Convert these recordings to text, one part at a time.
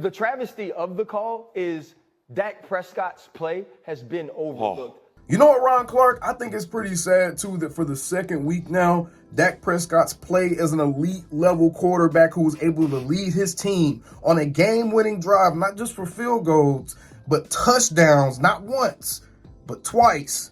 The travesty of the call is Dak Prescott's play has been overlooked. You know what, Ron Clark? I think it's pretty sad, too, that for the second week now, Dak Prescott's play as an elite-level quarterback who was able to lead his team on a game-winning drive, not just for field goals, but touchdowns, not once, but twice,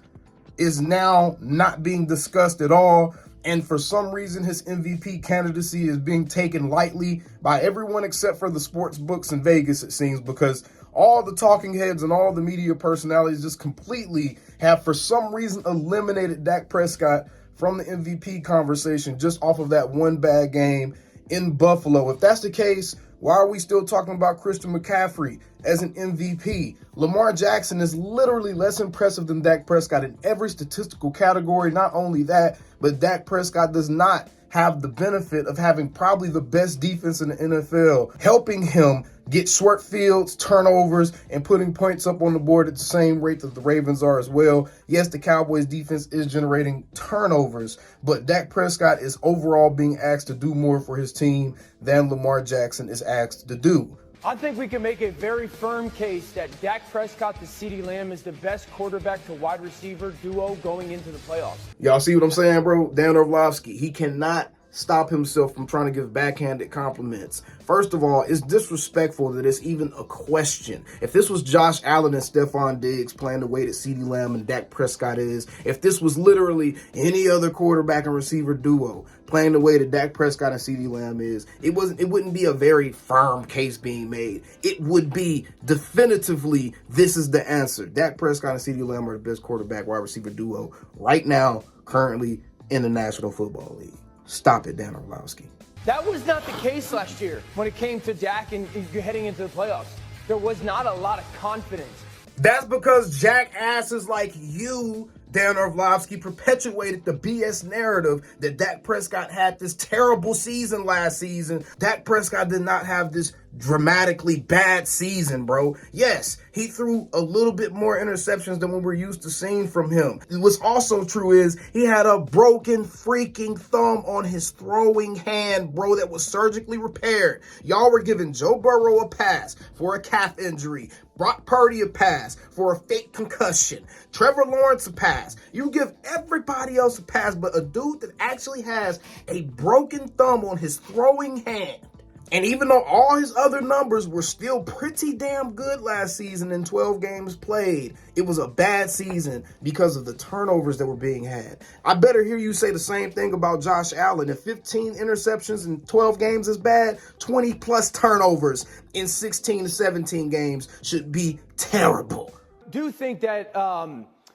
is now not being discussed at all. And for some reason, his MVP candidacy is being taken lightly by everyone except for the sports books in Vegas, it seems, because all the talking heads and all the media personalities just completely have, for some reason, eliminated Dak Prescott from the MVP conversation just off of that one bad game in Buffalo. If that's the case, why are we still talking about Christian McCaffrey as an MVP? Lamar Jackson is literally less impressive than Dak Prescott in every statistical category. Not only that, but Dak Prescott does not have the benefit of having probably the best defense in the NFL, helping him get short fields, turnovers, and putting points up on the board at the same rate that the Ravens are as well. Yes, the Cowboys defense is generating turnovers, but Dak Prescott is overall being asked to do more for his team than Lamar Jackson is asked to do. I think we can make a very firm case that Dak Prescott to CeeDee Lamb is the best quarterback to wide receiver duo going into the playoffs. Y'all see what I'm saying, bro? Dan Orlovsky, he cannot stop himself from trying to give backhanded compliments. First of all, it's disrespectful that it's even a question. If this was Josh Allen and Stephon Diggs playing the way that CeeDee Lamb and Dak Prescott is, if this was literally any other quarterback and receiver duo playing the way that Dak Prescott and CeeDee Lamb is, it wouldn't be a very firm case being made. It would be definitively, this is the answer. Dak Prescott and CeeDee Lamb are the best quarterback wide receiver duo right now, currently in the National Football League. Stop it, Dan Orlovsky. That was not the case last year when it came to Dak and heading into the playoffs. There was not a lot of confidence. That's because jackasses like you, Dan Orlovsky, perpetuated the BS narrative that Dak Prescott had this terrible season last season. Dak Prescott did not have this dramatically bad season, bro. Yes, he threw a little bit more interceptions than what we're used to seeing from him. What's also true is he had a broken freaking thumb on his throwing hand, bro, that was surgically repaired. Y'all were giving Joe Burrow a pass for a calf injury, Brock Purdy a pass for a fake concussion, Trevor Lawrence a pass. You give everybody else a pass, but a dude that actually has a broken thumb on his throwing hand. And even though all his other numbers were still pretty damn good last season in 12 games played, it was a bad season because of the turnovers that were being had. I better hear you say the same thing about Josh Allen. If 15 interceptions in 12 games is bad, 20 plus turnovers in 16 to 17 games should be terrible. Do you think that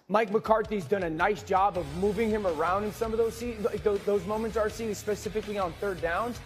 Mike McCarthy's done a nice job of moving him around in some of those moments, RC, specifically on third downs?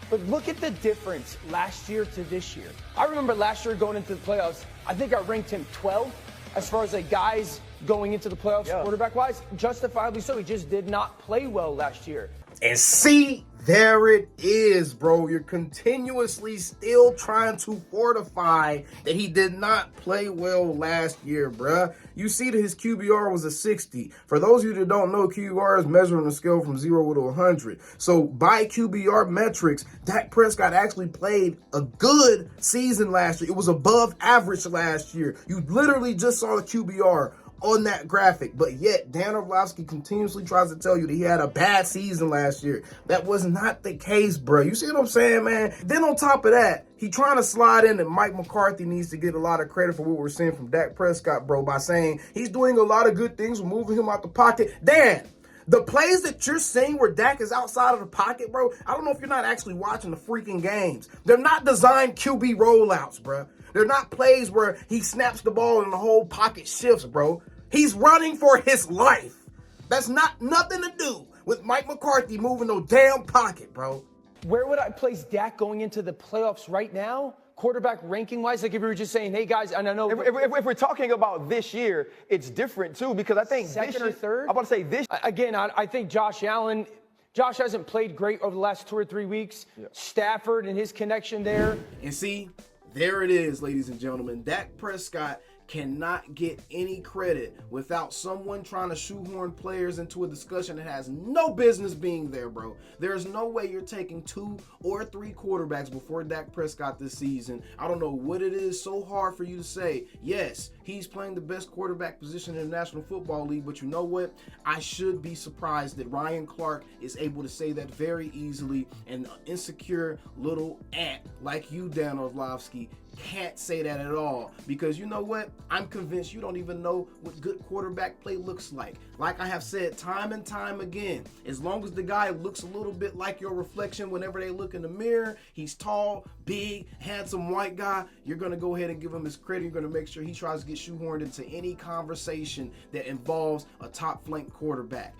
But look at the difference last year to this year. I remember last year going into the playoffs, I think I ranked him 12th as far as like guys going into the playoffs quarterback-wise. Justifiably so. He just did not play well last year. And see, there it is, bro. You're continuously still trying to fortify that he did not play well last year, bruh. You see that his QBR was a 60. For those of you that don't know, QBR is measured on a scale from 0 to 100. So by QBR metrics, Dak Prescott actually played a good season last year. It was above average last year. You literally just saw the QBR on that graphic, but yet Dan Orlovsky continuously tries to tell you that he had a bad season last year. That was not the case, bro. You see what I'm saying, man? Then on top of that, he trying to slide in that Mike McCarthy needs to get a lot of credit for what we're seeing from Dak Prescott, bro, by saying he's doing a lot of good things, moving him out the pocket. Dan, the plays that you're seeing where Dak is outside of the pocket, bro, I don't know if you're not actually watching the freaking games. They're not designed QB rollouts, bro. They're not plays where he snaps the ball and the whole pocket shifts, bro. He's running for his life. That's nothing to do with Mike McCarthy moving no damn pocket, bro. Where would I place Dak going into the playoffs right now? Quarterback ranking-wise, like if we were just saying, hey, guys, and I know... If we're talking about this year, it's different, too, because I think second or third? I'm about to say this... Again, I think Josh Allen... Josh hasn't played great over the last 2 or 3 weeks. Yeah. Stafford and his connection there. And see, there it is, ladies and gentlemen. Dak Prescott cannot get any credit without someone trying to shoehorn players into a discussion that has no business being there, bro. There's no way you're taking 2 or 3 quarterbacks before Dak Prescott this season. I don't know what it is so hard for you to say. Yes, he's playing the best quarterback position in the National Football League, but you know what? I should be surprised that Ryan Clark is able to say that very easily, and an insecure little ant like you, Dan Orlovsky, can't say that at all, because you know what? I'm convinced you don't even know what good quarterback play looks like. Like I have said time and time again, as long as the guy looks a little bit like your reflection whenever they look in the mirror, he's tall, big, handsome white guy, you're going to go ahead and give him his credit. You're going to make sure he tries to get shoehorned into any conversation that involves a top flank quarterback.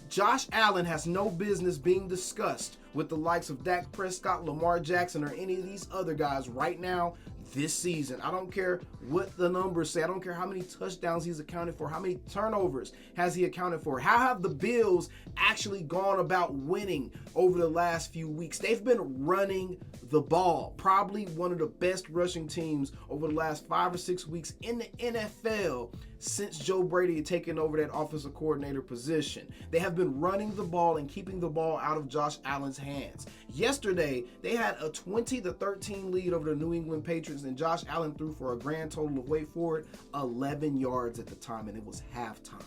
Josh Allen has no business being discussed with the likes of Dak Prescott, Lamar Jackson, or any of these other guys right now this season. I don't care what the numbers say. I don't care how many touchdowns he's accounted for. How many turnovers has he accounted for? How have the Bills actually gone about winning over the last few weeks? They've been running the ball. Probably one of the best rushing teams over the last 5 or 6 weeks in the NFL since Joe Brady had taken over that offensive coordinator position. They have been running the ball and keeping the ball out of Josh Allen's hands. Yesterday, they had a 20-13 lead over the New England Patriots, and Josh Allen threw for a grand total of, wait for it, 11 yards at the time, and it was halftime.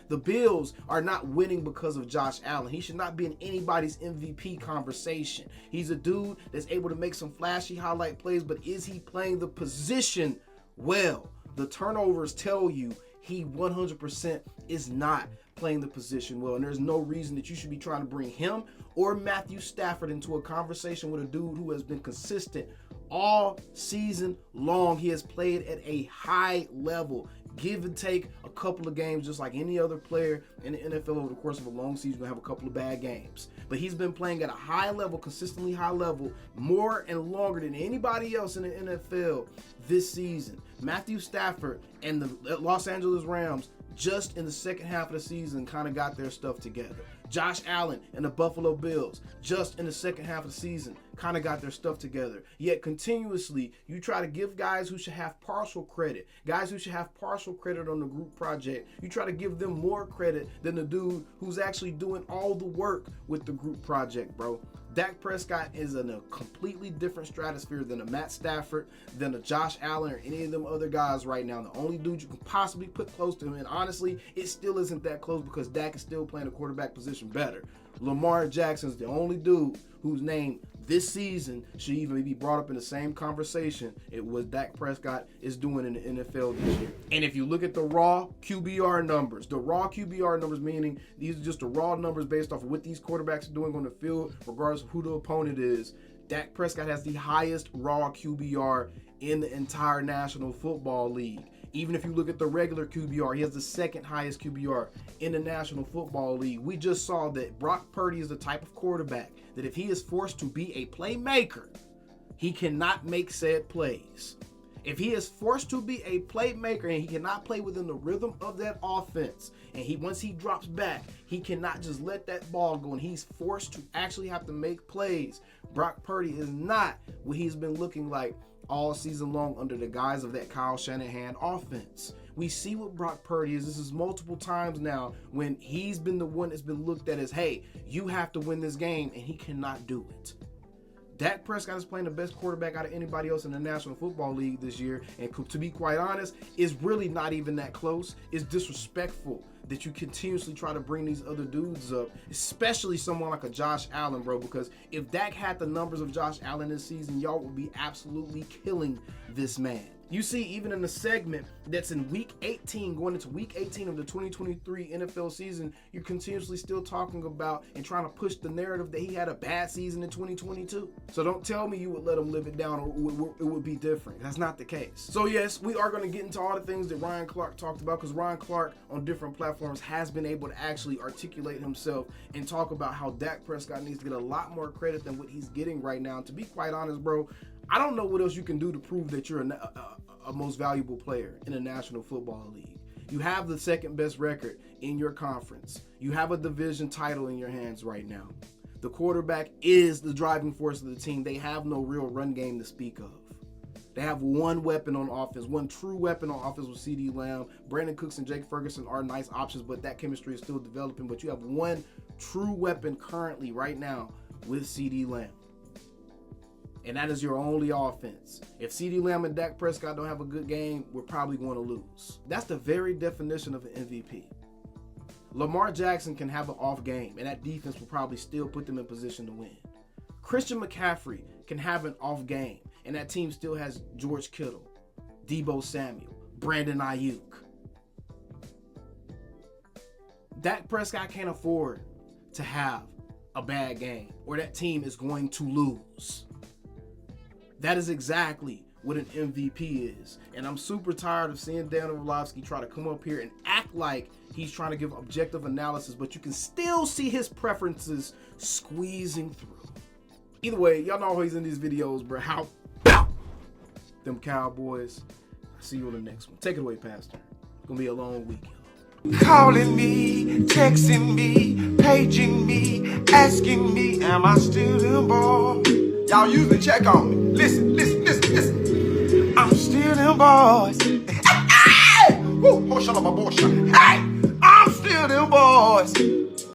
The Bills are not winning because of Josh Allen. He should not be in anybody's MVP conversation. He's a dude that's able to make some flashy highlight plays, but is he playing the position well? The turnovers tell you he 100% is not playing the position well, and there's no reason that you should be trying to bring him or Matthew Stafford into a conversation with a dude who has been consistent all season long. He has played at a high level. Give and take a couple of games, just like any other player in the NFL over the course of a long season, going to have a couple of bad games. But he's been playing at a high level, consistently high level, more and longer than anybody else in the NFL this season. Matthew Stafford and the Los Angeles Rams just in the second half of the season kind of got their stuff together. Josh Allen and the Buffalo Bills just in the second half of the season kind of got their stuff together. Yet continuously, you try to give guys who should have partial credit, guys who should have partial credit on the group project, you try to give them more credit than the dude who's actually doing all the work with the group project, bro. Dak Prescott is in a completely different stratosphere than a Matt Stafford, than a Josh Allen, or any of them other guys right now. The only dude you can possibly put close to him, and honestly, it still isn't that close because Dak is still playing the quarterback position better. Lamar Jackson's the only dude whose name this season should even be brought up in the same conversation it was Dak Prescott is doing in the NFL this year. And if you look at the raw QBR numbers, meaning these are just the raw numbers based off of what these quarterbacks are doing on the field, regardless of who the opponent is, Dak Prescott has the highest raw QBR in the entire National Football League. Even if you look at the regular QBR, he has the second highest QBR in the National Football League. We just saw that Brock Purdy is the type of quarterback that if he is forced to be a playmaker, he cannot make said plays. If he is forced to be a playmaker and he cannot play within the rhythm of that offense, and once he drops back, he cannot just let that ball go, and he's forced to actually have to make plays. Brock Purdy is not what he's been looking like all season long under the guise of that Kyle Shanahan offense. We see what Brock Purdy is. This is multiple times now when he's been the one that's been looked at as, hey, you have to win this game, and he cannot do it. Dak Prescott is playing the best quarterback out of anybody else in the National Football League this year, and to be quite honest, it's really not even that close. It's disrespectful that you continuously try to bring these other dudes up, especially someone like a Josh Allen, bro, because if Dak had the numbers of Josh Allen this season, y'all would be absolutely killing this man. You see, even in the segment that's in week 18, going into week 18 of the 2023 NFL season, you're continuously still talking about and trying to push the narrative that he had a bad season in 2022. So don't tell me you would let him live it down or it would be different. That's not the case. So yes, we are going to get into all the things that Ryan Clark talked about, because Ryan Clark on different platforms has been able to actually articulate himself and talk about how Dak Prescott needs to get a lot more credit than what he's getting right now. And to be quite honest, bro, I don't know what else you can do to prove that you're a most valuable player in the National Football League. You have the second best record in your conference. You have a division title in your hands right now. The quarterback is the driving force of the team. They have no real run game to speak of. They have one weapon on offense, one true weapon on offense with CeeDee Lamb. Brandon Cooks and Jake Ferguson are nice options, but that chemistry is still developing. But you have one true weapon currently right now with CeeDee Lamb. And that is your only offense. If CeeDee Lamb and Dak Prescott don't have a good game, we're probably going to lose. That's the very definition of an MVP. Lamar Jackson can have an off game, and that defense will probably still put them in position to win. Christian McCaffrey can have an off game, and that team still has George Kittle, Deebo Samuel, Brandon Ayuk. Dak Prescott can't afford to have a bad game, or that team is going to lose. That is exactly what an MVP is. And I'm super tired of seeing Dan Orlovsky try to come up here and act like he's trying to give objective analysis, but you can still see his preferences squeezing through. Either way, y'all know how he's in these videos, bro. How them Cowboys. I'll see you on the next one. Take it away, Pastor. It's gonna be a long weekend. Calling me, texting me, paging me, asking me, am I still them boys? Y'all usually check on me. Listen. I'm still them boys. Hey! Woo! Hey! I'm still them boys.